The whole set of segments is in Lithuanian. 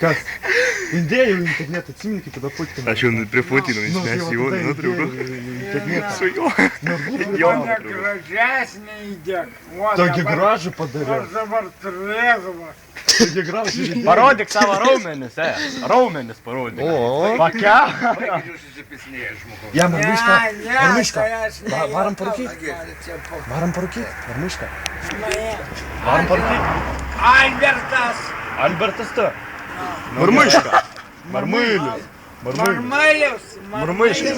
Kas? Įdėjau internetą, atsimeni, kai tada putinau. Aš jau priputinau, jis mes jau nuotrauką. Su juo. Jo gražesnė įdėk. Tokį gražų padariau. Aš dabar trėzavas. Tokį gražų įdėjau. Parodyk savo raumenis, raumenis parodyk. Pakia. Jam marmišką. Marmišką. tai Varam parūkyt. Varam parūkyt. Marmišką. Varam parūkyt. Albertas. Albertas tu. Marmiška. Marmailis. Marmalius. Marmaiška.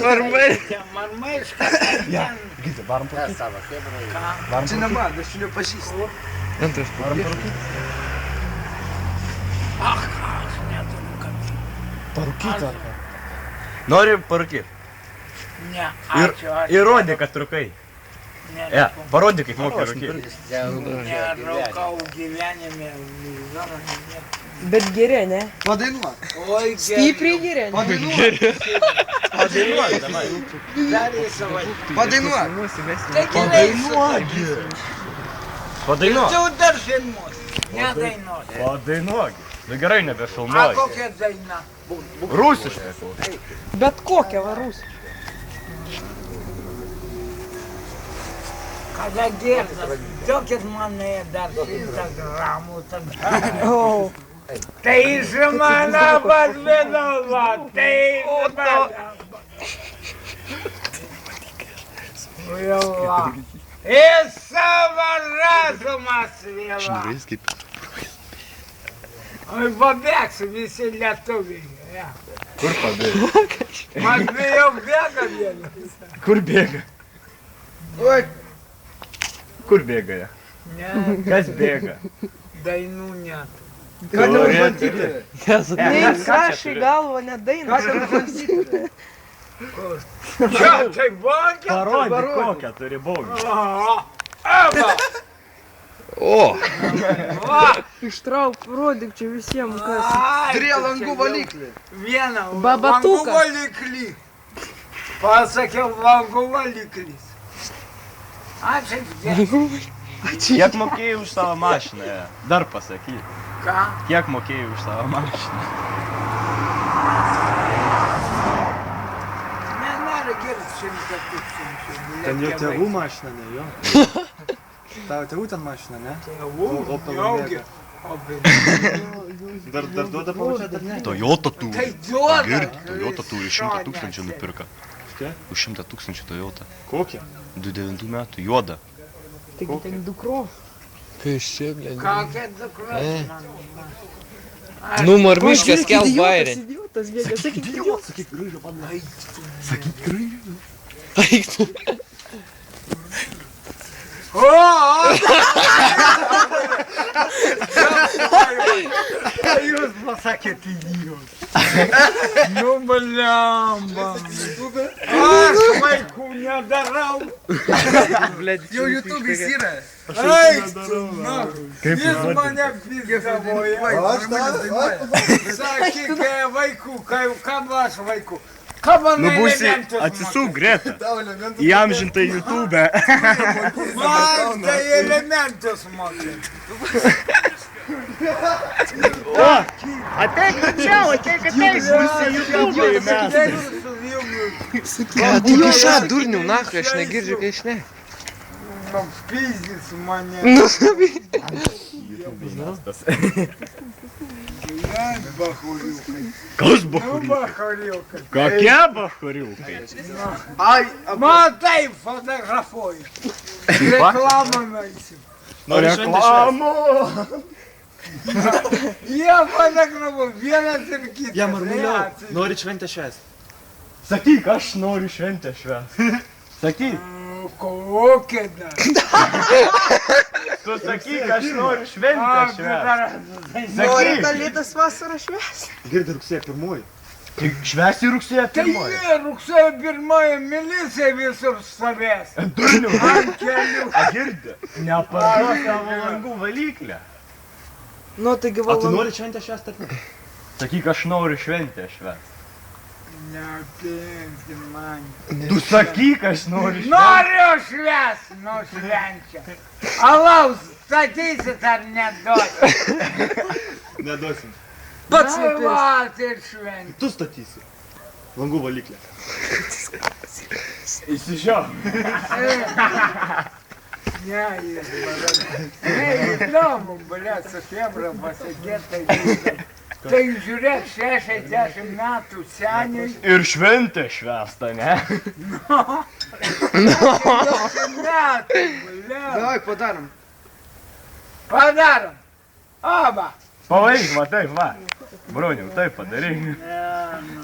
Marmaiška. Ja, gidė, varam parūkyt. Varam Čia ne man, aš jų pažįstu. Varam parūkyt. Ach, aš neturiu kam. Parūkyt ar ką? Nori parūkyt. Ne, ačiū, aš. Įrodyk, kad trukai. Ne, Parodyk, kaip moki rūkyti. nerūkau gyvenime. Bet geri, ne? Padainuok. Oi, Stipriai geri, ne? Padainuok. Padainuok. Padainuok. Tu dar filmuos. Nedainuos. Padainuok. Nu gerai, A nebefilmuoji. kokia daina? Rusiškai. Bet kokia varus. Kada girdas, duokit mane dar 100 gramų tada. O, Tai iš mano padvidavo, tai Vėla. Į savo razumą svėla. Oi, pabėgsiu visi lietuviai. Ja. Kur pabėga? Man jau bėga vienas. Kur bėga? Oi, Kur bėga? ne, Kas bėga? dainų net. neįs aš į galvą nedainą. Čia, tai vokė? Parodyk, kokią turi baugį. Ištrauk, parodyk čia visiems, kas. Turėjo langų valiklį. Vieną, Babatuką. langų valiklį. Pasakiau, langų valiklis. Ačiū, Kiek mokėjai už savo mašiną? Dar pasakyk. ką? Kiek mokėjai už savo mašiną? Nenori girti 100 tūkstančių. Ten jo tėvų mašina, ne jo. Tavo tėvų ten mašina, ne? Tėvų, jaugi. Dar duoda pavažiuoti, ar ne? Toyota turi. Tai duoda. Girdi, Toyota turi 100 tūkstančių nupirka. Kiek? Už 100 tūkstančių Toyota. Kokią? 29 metų, juoda. Taigi ten dukros. Kokia dukra man. Nu, marmiškas kelb bairį. Idiotas bėga, sakyk idiotas. Sakyk, grįžo man. Eik tu. O! Jūs pasakėt idiotas. Nu, bliamba. Aš vaikų nedarau. Jau YouTube'is yra. Eik tu, na. Jis mane pizdavoja. Sakyk, vaikų, kam aš vaikų? Ką man Nu būsi, elementus atsisuk Greta. Įamžintai YouTube. Man tai elementus mokė. Ateik čia, ateik. Būsi YouTube mes. Tu kiša, durnių, nachai, aš negirdžiu, kai išne. Nu, pizdys mane. Bachuriukai. Kas Nu, bachuriukai? bachuriukai. Kokie bachuriukai? Man taip fotografuoju. Reklamą nueisim. Reklamų. Jie fotografuoju, vienas ir kitas. Jam marmuliau. Nori šventę švęsti. Sakyk, aš noriu šventę švęsti. Sakyk. Kokia dar? Tu sakyk, aš noriu šventę švęsti. Nori Sakyk. kalėdas vasarą švęs. Girdi rugsėjo 1. Tik švęsti rugsėjo Tai 1. jie rugsėjo 1 milicija visur savęs. Durnių. Ant kelių. Girdi. Neparduok savo langų valyklę. Nu, taigi O tu valandų. nori šventę švęsti, ar ne? Sakyk, aš noriu šventę švęsti. Neapimti man. Tu sakyk, aš noriu šventę. Noriu švęsti, nu švenčia. Alaus, statysit ar neduosit? Neduosim. Pats Na, nupirks. va, tai ir šventė. Tu statysi. Langų valiklę. Įsižiau. Ne, jis įdomu, blėt, su chebra pasidėt, tai žiūrėk, 60 metų seniai, Ir šventė švesta, ne? 60 metų, blėt. Davai, padarom. Padarom. Oba. Pavaik, va taip, va. Broniau, taip padaryk. Ne, nu.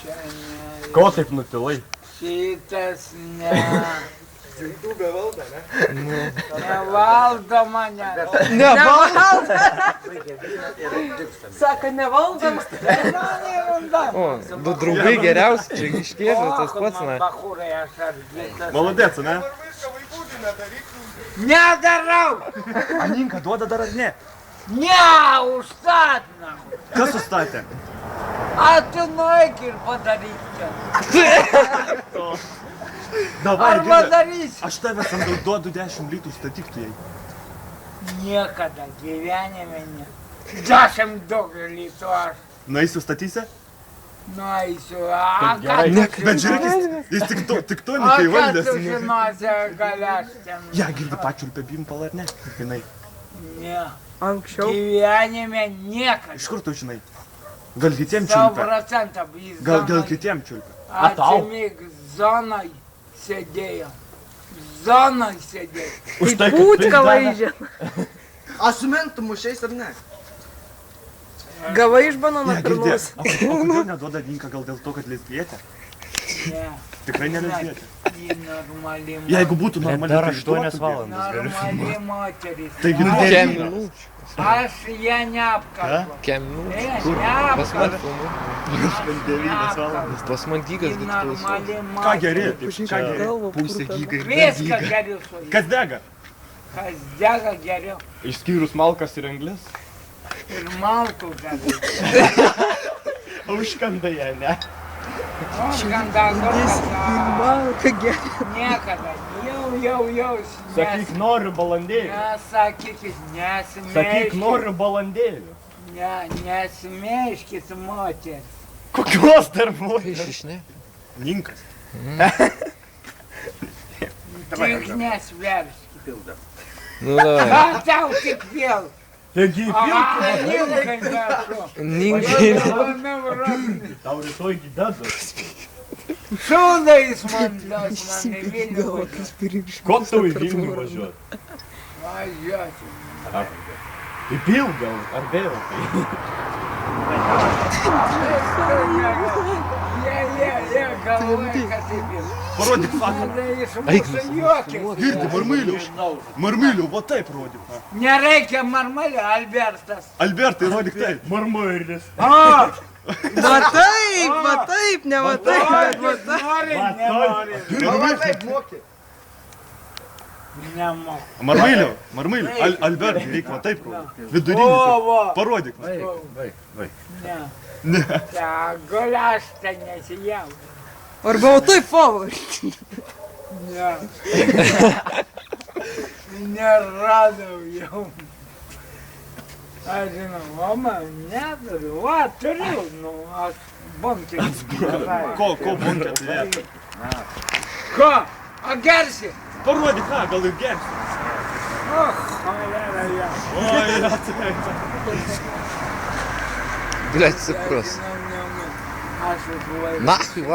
Čia ne. Ko taip nutilai? Šitas ne. Nevaldo mane. Sako, nevaldom. O, du draugai geriausi, čia iškėžė tas pats, na. Bachūrai, aš ar Молодец, ne? Nedarau. Aninka duoda dar ar ne? Ne, užstat, na. Kas sustatė? A tu nueik ir padaryk čia. Davai, Arba Gilė. darysi. Aš tave samdau, duodu 10 litų, statyk tu jai. Niekada gyvenime ne. 10 daug litų aš Nueisiu statysi? nueisiu. A, ką gerai. tu Bet žiūrėk, žinosi? jis tik to A, nekai ką valdęs. tu žinosi, gal aš ten. Ja, girdi pačiulpę bimpalą ar ne? Žinai. Ne. Anksčiau. Gyvenime niekada. Iš kur tu žinai? Gal kitiem 100% čiulpę? jis Gal kitiem čiulpę? A tau? Atsimik, zonai sėdėjo. Zonai sėdėjo. Už tai, kad Būtka pizda- laižė. A su mentu mušiais ar ne? Gavai iš banano Ne, per girdė. nosį. O kodėl neduoda Ninka, gal dėl to, kad lesbietė? Ne. Tikrai ne lesbietė. Ji normali Jeigu būtų normali, Dar tai 8 išduotų. valandas galiu. Normali moteris. Taigi Aš- nuderina. Keminu. Aš ją neapkalbu. Keminu. Ne, Pas man neapkalbu. filmu. 9 valandas. Pas man dygas, Ji bet klausau. normali Ką geri? moteris. Ką geri? Pusė gyga ir Viską geriu su jais. Kas dega? Kas dega geriau. Išskyrus malkas ir anglis. Ir malkų geriau. Užkanda ją, ne? O, skandalas. Malka gerai. Niekada. Jau. Sakyk, noriu balandėlį. Nesakykit, Sakyk, nesimėžkit. noriu balandėlį. Ne, nesimėžkit moteris. Kokios dar buvo? Išnė. Ninkas. Tik nesverskit. Nu, davai. Ką tau tik vėl? Taigi, Aha, ninkai dašu. Ninkai. tau rytoj gydadas. Šūdais man lios, man į Vilnių važiuoti. Ko tau į Vilnių važiuoti? Važiuoti. Į Pilgą ar vėl? Jie, galvoja, kad taip yra. Parodyk faktą. Tada iš mūsų juokis. Girdi, marmiliu. Marmiliu, va taip rodyk. Nereikia marmalio, Albertas. Albertai, rodyk taip. Marmailis. O, Va taip, ne va taip, bet va taip. nori, nenori. Davai taip moki. Nemoku. Marmiliu. Albertai, reikia va taip rodyk. Vidurinį. taip. Parodyk. Ne. Ne. Tegul aš ten nesijau. Arba va taip, favorit. Ne. Neradau jau. Aš žinau, o man neturiu. Va, turiu, nu, aš bunkeriu. Ko bunkė turėtų? Ko? O gersi? Parodyk, ką, gal ir gersi. O, cholera, ja. Oi, taip. Блять, supras. Aš užvažiuoju. Nahui, va.